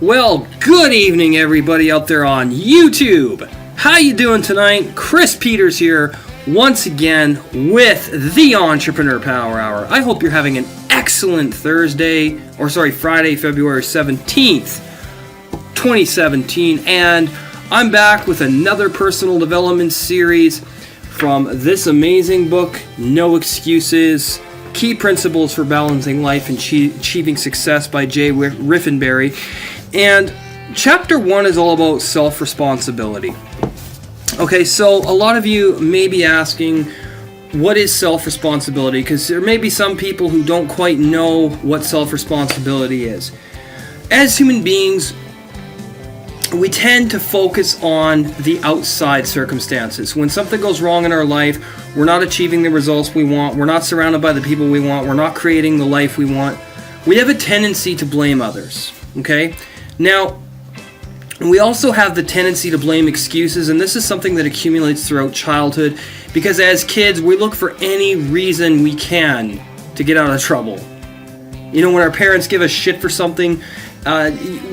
Well, good evening everybody out there on YouTube. How you doing tonight? Chris Peters here once again with the Entrepreneur Power Hour. I hope you're having an excellent Friday, February 17th, 2017, and I'm back with another personal development series from this amazing book, No Excuses, Key Principles for Balancing Life and Achieving Success by Jay Riffenberry. And chapter 1 is all about self-responsibility. Okay, so a lot of you may be asking, what is self-responsibility? Because there may be some people who don't quite know what self-responsibility is. As human beings, we tend to focus on the outside circumstances. When something goes wrong in our life, we're not achieving the results we want, we're not surrounded by the people we want, we're not creating the life we want, we have a tendency to blame others, okay? Now, we also have the tendency to blame excuses, and this is something that accumulates throughout childhood, because as kids, we look for any reason we can to get out of trouble. You know, when our parents give us shit for something,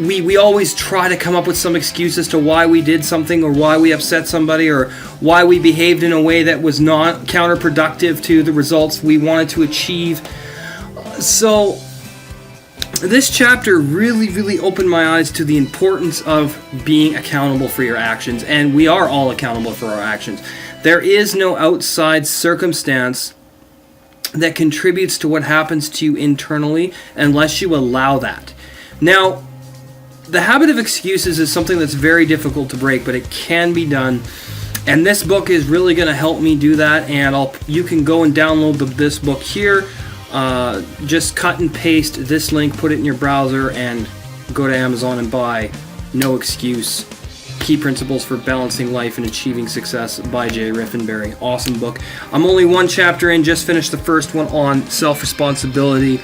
we always try to come up with some excuse as to why we did something, or why we upset somebody, or why we behaved in a way that was not counterproductive to the results we wanted to achieve. So this chapter really opened my eyes to the importance of being accountable for your actions, and we are all accountable for our actions. There is no outside circumstance that contributes to what happens to you internally unless you allow that. Now, the habit of excuses is something that's very difficult to break, but it can be done, and this book is really going to help me do that. And you can go and download this book here. Just cut and paste this link, put it in your browser, and go to Amazon and buy No Excuse, Key Principles for Balancing Life and Achieving Success by Jay Riffenberry. Awesome book. I'm only one chapter in, just finished the first one on self-responsibility,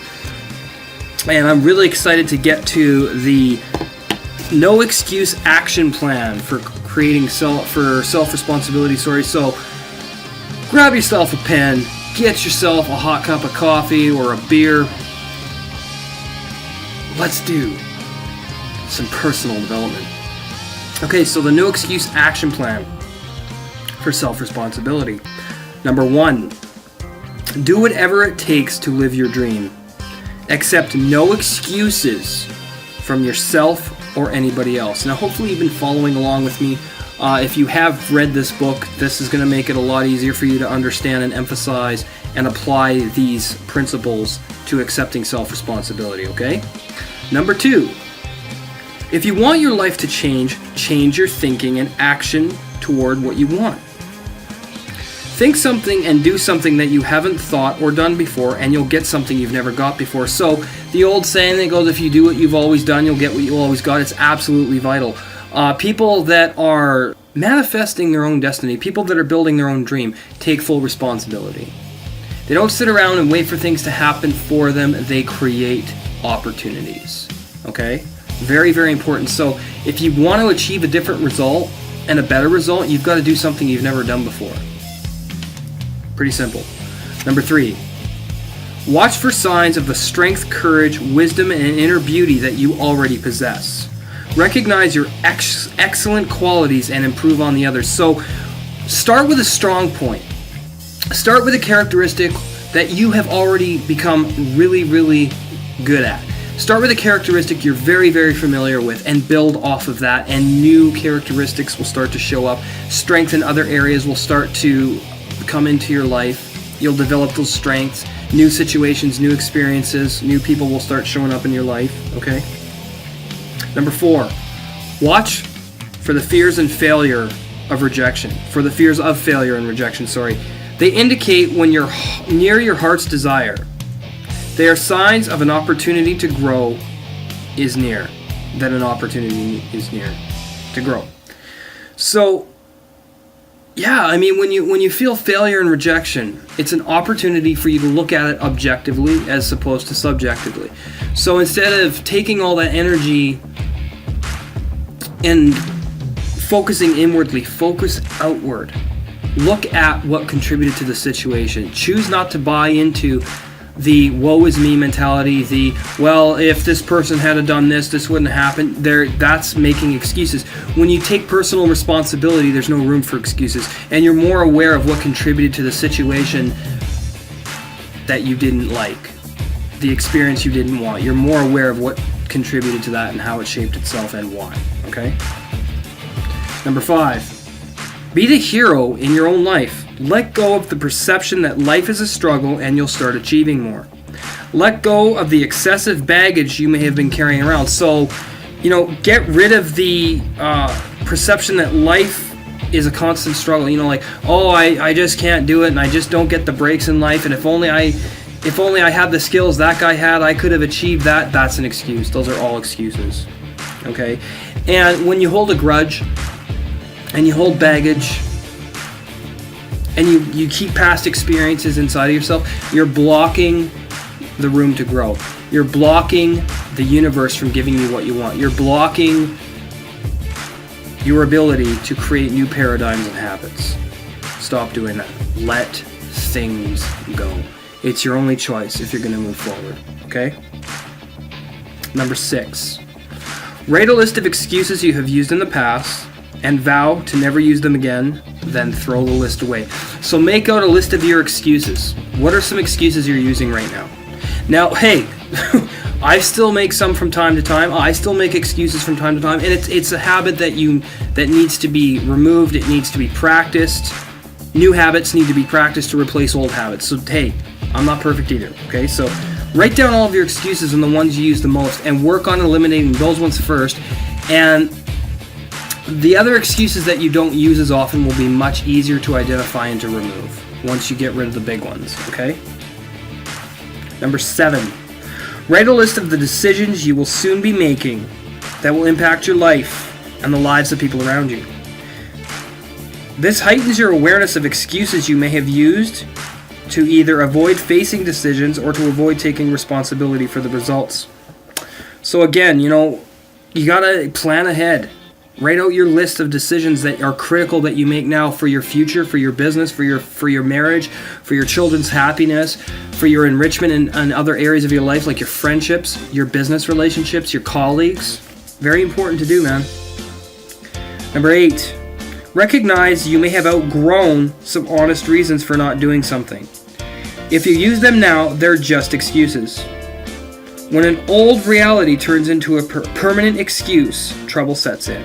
and I'm really excited to get to the No Excuse action plan for creating self-responsibility. So grab yourself a pen, get yourself a hot cup of coffee or a beer. Let's do some personal development. Okay, so the No Excuse action plan for self-responsibility. Number 1, do whatever it takes to live your dream. Accept no excuses from yourself or anybody else. Now, hopefully you've been following along with me. If you have read this book, this is going to make it a lot easier for you to understand and emphasize and apply these principles to accepting self-responsibility, okay? Number 2, if you want your life to change your thinking and action toward what you want. Think something and do something that you haven't thought or done before, and you'll get something you've never got before. So the old saying that goes, if you do what you've always done, you'll get what you always got. It's absolutely vital. People that are manifesting their own destiny, people that are building their own dream, take full responsibility. They don't sit around and wait for things to happen for them. They create opportunities. Okay? Very important. So if you want to achieve a different result and a better result, you've got to do something you've never done before. Pretty simple. Number 3, watch for signs of the strength, courage, wisdom, and inner beauty that you already possess. Recognize your excellent qualities and improve on the others. So start with a strong point. Start with a characteristic that you have already become really good at. Start with a characteristic you're very familiar with and build off of that, and new characteristics will start to show up. Strength in other areas will start to come into your life. You'll develop those strengths. New situations, new experiences, new people will start showing up in your life, okay? Number 4, watch for the fears and failure of rejection. For the fears of failure and rejection, They indicate when you're near your heart's desire. They are signs of an opportunity to grow is near. That an opportunity is near to grow. So, yeah, I mean, when you feel failure and rejection, it's an opportunity for you to look at it objectively as opposed to subjectively. So instead of taking all that energy and focusing inwardly, focus outward. Look at what contributed to the situation. Choose not to buy into the woe is me mentality, the, well, if this person had done this, this wouldn't happen. That's making excuses. When you take personal responsibility, there's no room for excuses, and you're more aware of what contributed to the situation that you didn't like, the experience you didn't want. You're more aware of what contributed to that and how it shaped itself and why. Okay? Number 5, be the hero in your own life. Let go of the perception that life is a struggle and you'll start achieving more. Let go of the excessive baggage you may have been carrying around. So, get rid of the perception that life is a constant struggle. Like, oh, I just can't do it and I just don't get the breaks in life, and if only I had the skills that guy had, I could have achieved that. That's an excuse. Those are all excuses. Okay? And when you hold a grudge and you hold baggage and you keep past experiences inside of yourself, you're blocking the room to grow. You're blocking the universe from giving you what you want. You're blocking your ability to create new paradigms and habits. Stop doing that. Let things go. It's your only choice if you're going to move forward. Okay? Number 6. Write a list of excuses you have used in the past and vow to never use them again, then throw the list away. So make out a list of your excuses. What are some excuses you're using right now? Now, hey, I still make some from time to time. I still make excuses from time to time, and it's a habit that needs to be removed. It needs to be practiced. New habits need to be practiced to replace old habits. So, hey, I'm not perfect either, okay? So write down all of your excuses and the ones you use the most and work on eliminating those ones first. And the other excuses that you don't use as often will be much easier to identify and to remove once you get rid of the big ones, okay? Number 7, write a list of the decisions you will soon be making that will impact your life and the lives of people around you. This heightens your awareness of excuses you may have used to either avoid facing decisions or to avoid taking responsibility for the results. So again, you gotta plan ahead. Write out your list of decisions that are critical that you make now for your future, for your business, for your marriage, for your children's happiness, for your enrichment in other areas of your life, like your friendships, your business relationships, your colleagues. Very important to do, man. Number 8, recognize you may have outgrown some honest reasons for not doing something. If you use them now, they're just excuses. When an old reality turns into a permanent excuse, trouble sets in.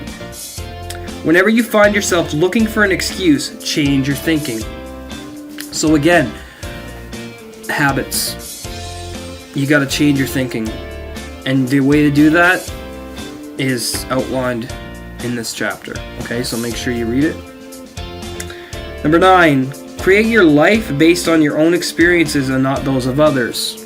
Whenever you find yourself looking for an excuse, change your thinking. So again, habits. You got to change your thinking. And the way to do that is outlined in this chapter. Okay, so make sure you read it. Number 9, create your life based on your own experiences and not those of others.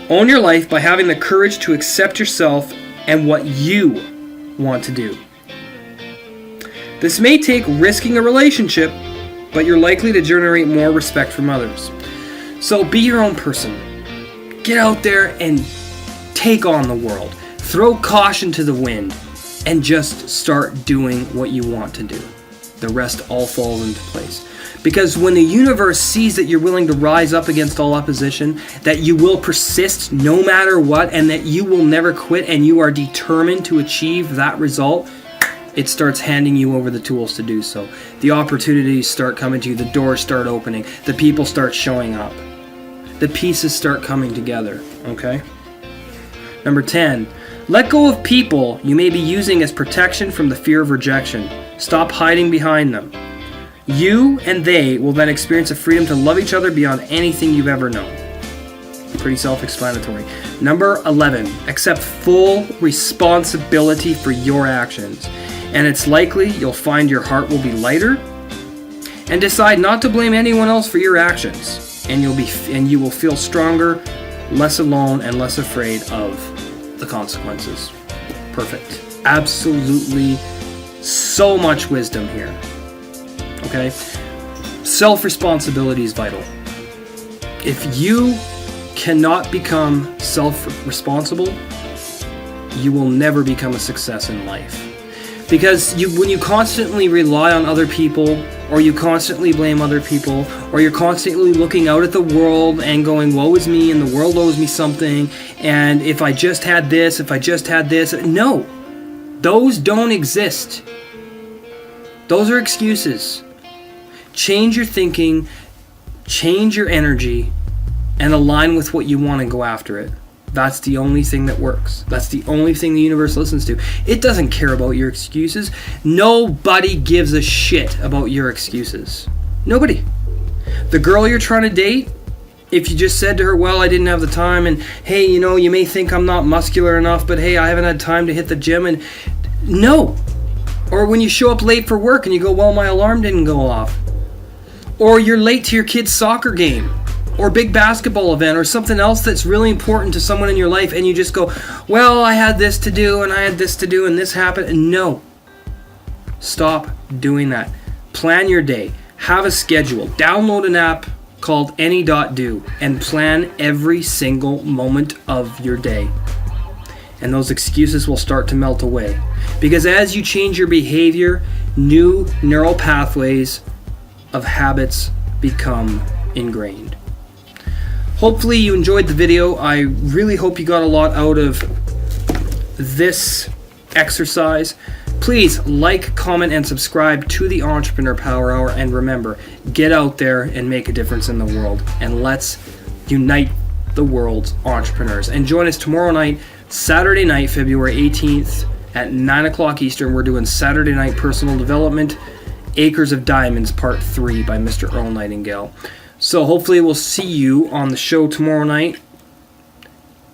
Own your life by having the courage to accept yourself and what you want to do. This may take risking a relationship, but you're likely to generate more respect from others. So be your own person. Get out there and take on the world. Throw caution to the wind and just start doing what you want to do. The rest all falls into place. Because when the universe sees that you're willing to rise up against all opposition, that you will persist no matter what, and that you will never quit, and you are determined to achieve that result, it starts handing you over the tools to do so. The opportunities start coming to you, the doors start opening, the people start showing up. The pieces start coming together, okay? Number 10, let go of people you may be using as protection from the fear of rejection. Stop hiding behind them. You and they will then experience a freedom to love each other beyond anything you've ever known. Pretty self-explanatory. Number 11, accept full responsibility for your actions. And it's likely you'll find your heart will be lighter, and decide not to blame anyone else for your actions. And you will feel stronger, less alone, and less afraid of the consequences. Perfect. Absolutely so much wisdom here. Okay? Self-responsibility is vital. If you cannot become self-responsible, you will never become a success in life. Because when you constantly rely on other people or you constantly blame other people, or you're constantly looking out at the world and going, woe is me, and the world owes me something, and if I just had this, no, those don't exist. Those are excuses. Change your thinking, change your energy, and align with what you want and go after it. That's the only thing that works. That's the only thing the universe listens to. It doesn't care about your excuses. Nobody gives a shit about your excuses. Nobody. The girl you're trying to date, if you just said to her, well, I didn't have the time, and hey, you may think I'm not muscular enough, but hey, I haven't had time to hit the gym, and no. Or when you show up late for work and you go, well, my alarm didn't go off. Or you're late to your kid's soccer game, or big basketball event, or something else that's really important to someone in your life, and you just go, well, I had this to do, and I had this to do, and this happened. No. Stop doing that. Plan your day. Have a schedule. Download an app called Any.do and plan every single moment of your day. And those excuses will start to melt away. Because as you change your behavior, new neural pathways of habits become ingrained. Hopefully you enjoyed the video. I really hope you got a lot out of this exercise. Please like, comment, and subscribe to the Entrepreneur Power Hour. And remember, get out there and make a difference in the world. And let's unite the world's entrepreneurs. And join us tomorrow night, Saturday night, February 18th at 9 o'clock Eastern. We're doing Saturday Night Personal Development, Acres of Diamonds, Part 3 by Mr. Earl Nightingale. So hopefully we'll see you on the show tomorrow night.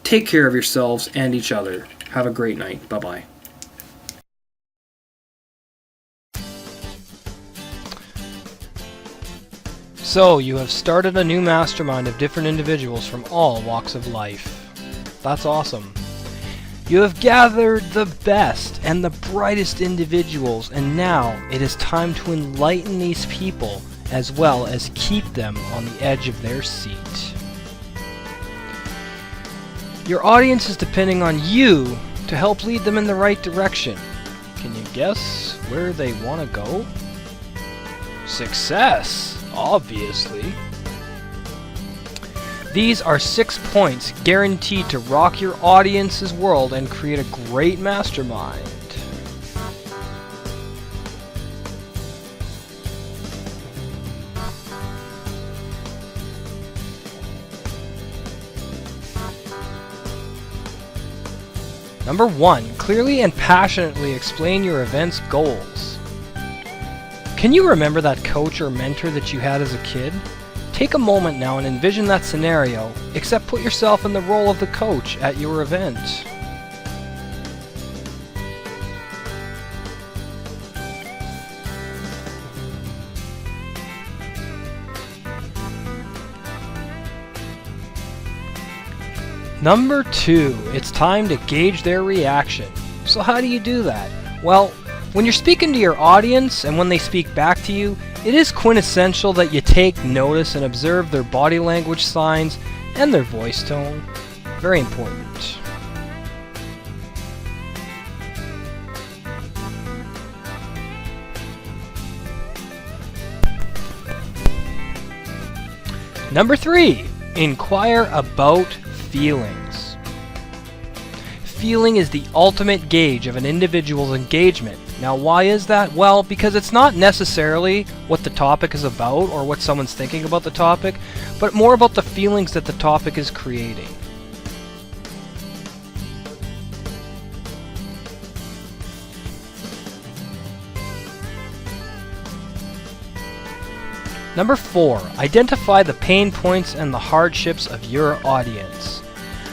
Take care of yourselves and each other. Have a great night. Bye-bye. So you have started a new mastermind of different individuals from all walks of life. That's awesome. You have gathered the best and the brightest individuals, and now it is time to enlighten these people as well as keep them on the edge of their seat. Your audience is depending on you to help lead them in the right direction. Can you guess where they want to go? Success, obviously. These are 6 points guaranteed to rock your audience's world and create a great mastermind. Number 1, clearly and passionately explain your event's goals. Can you remember that coach or mentor that you had as a kid? Take a moment now and envision that scenario, except put yourself in the role of the coach at your event. Number 2, it's time to gauge their reaction. So how do you do that? Well, when you're speaking to your audience and when they speak back to you, it is quintessential that you take notice and observe their body language signs and their voice tone. Very important. Number 3, inquire about feelings. Feeling is the ultimate gauge of an individual's engagement. Now, why is that? Well, because it's not necessarily what the topic is about or what someone's thinking about the topic, but more about the feelings that the topic is creating. Number 4, identify the pain points and the hardships of your audience.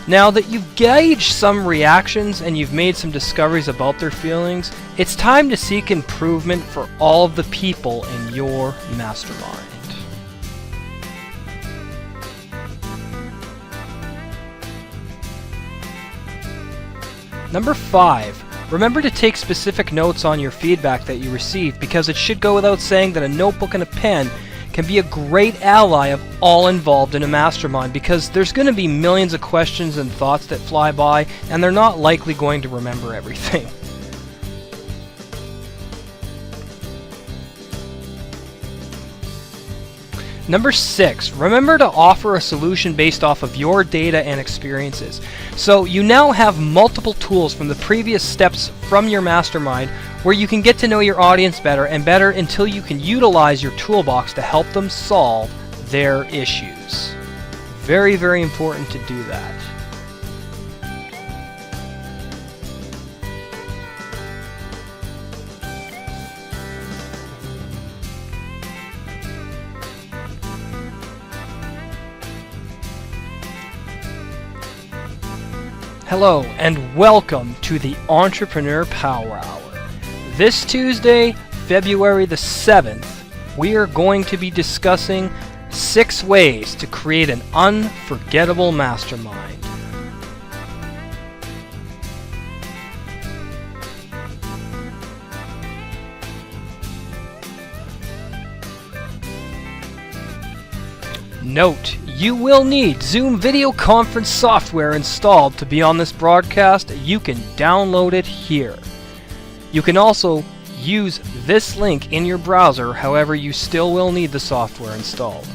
Now that you've gauged some reactions and you've made some discoveries about their feelings, it's time to seek improvement for all of the people in your mastermind. Number 5, remember to take specific notes on your feedback that you receive, because it should go without saying that a notebook and a pen can be a great ally of all involved in a mastermind, because there's going to be millions of questions and thoughts that fly by, and they're not likely going to remember everything. Number 6, remember to offer a solution based off of your data and experiences. So you now have multiple tools from the previous steps from your mastermind where you can get to know your audience better and better until you can utilize your toolbox to help them solve their issues. Very, very important to do that. Hello and welcome to the Entrepreneur Power Hour. This Tuesday, February the 7th, we are going to be discussing 6 ways to create an unforgettable mastermind. Note, you will need Zoom video conference software installed to be on this broadcast. You can download it here. You can also use this link in your browser, however you still will need the software installed.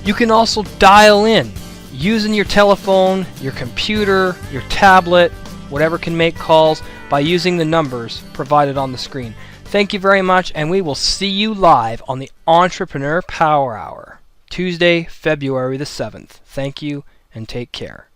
You can also dial in using your telephone, your computer, your tablet, whatever can make calls by using the numbers provided on the screen. Thank you very much, and we will see you live on the Entrepreneur Power Hour, Tuesday, February the 7th. Thank you, and take care.